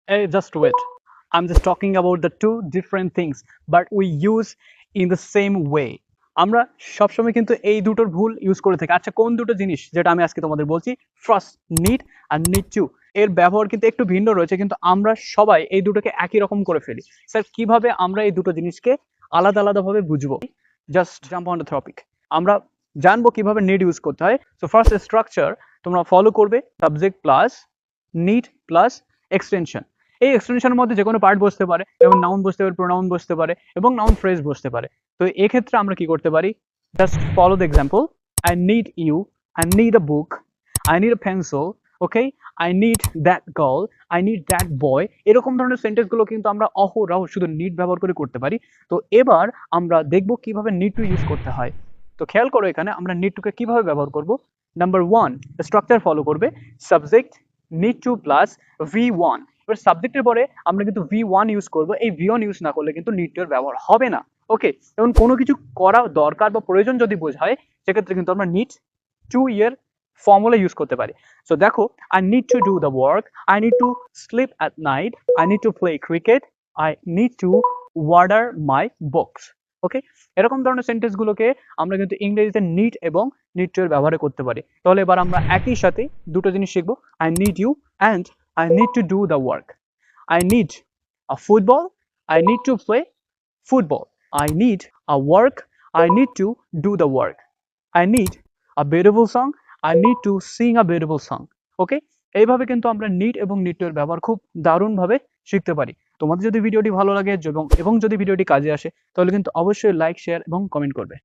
Hey, just wait. I'm just talking about the two different things, but we use in the same way. আমরা সবসময় কিন্তু এই দুটোর ভুল ইউজ করে থাকি। আচ্ছা, কোন দুটো জিনিস যেটা আমি আজকে তোমাদের বলছি? ফার্স্ট, নিড আর নিড টু। এর ব্যবহার কিন্তু একটু ভিন্ন রয়েছে, কিন্তু আমরা সবাই এই দুটোকে একই রকম করে ফেলি। স্যার, কিভাবে আমরা এই দুটো জিনিসকে আলাদা আলাদাভাবে বুঝবো? Just jump on the topic. আমরা জানবো কিভাবে নিড ইউজ করতে হয়। সো ফার্স্ট স্ট্রাকচার তোমরা ফলো করবে, subject plus need plus extension. এই এক্সটেনশনের মধ্যে যে কোনো পার্ট বসতে পারে, এবং নাউন বসতে পারে, প্রোনাউন বসতে পারে, এবং নাউন ফ্রেজ বসতে পারে। তো এক্ষেত্রে আমরা কি করতে পারি? Just follow the example. I need you, I need a book, I need a pencil, okay, I need that girl, I need that boy. এরকম ধরনের সেন্টেন্সগুলো কিন্তু আমরা অহরহ শুধু নিড ব্যবহার করে করতে পারি। তো এবার আমরা দেখব কিভাবে নিড টু ইউজ করতে হয়। তো খেয়াল করো, এখানে আমরা নিড টুকে কিভাবে ব্যবহার করব। নাম্বার ওয়ান, স্ট্রাকচার ফলো করবে, subject need to plus V one. এবার সাবজেক্টের পরে আমরা কিন্তু ভি ওয়ান ইউজ করবো। এই ভি ওয়ান ইউজ না করলে কিন্তু নিড টু এর ব্যবহার হবে না। ওকে, এবং কোনো কিছু করা দরকার বা প্রয়োজন যদি বোঝায়, সেক্ষেত্রে কিন্তু আমরা নিড টু এর ফর্মুলা ইউজ করতে পারি। সো দেখো, I need to do the work, I need to sleep at night, I need to play cricket, I need to water my books. Okay, এরকম ধরনের সেন্টেন্স গুলোকে আমরা কিন্তু ইংরেজিতে নিড এবং নিড টু এর ব্যবহারে করতে পারি। তাহলে এবার আমরা একই সাথে দুটো জিনিস শিখবো। I need you and I need to do the work. I need a football. I need to play football. I need a work. I need to do the work. I need a beautiful song. I need to sing a beautiful song. ওকে, এইভাবে কিন্তু আমরা need এবং need to এর ব্যবহার খুব দারুণভাবে শিখতে পারি। তোমাদের যদি ভিডিওটি ভালো লাগে এবং যদি ভিডিওটি কাজে আসে, তাহলে কিন্তু অবশ্যই লাইক, শেয়ার এবং কমেন্ট করবে।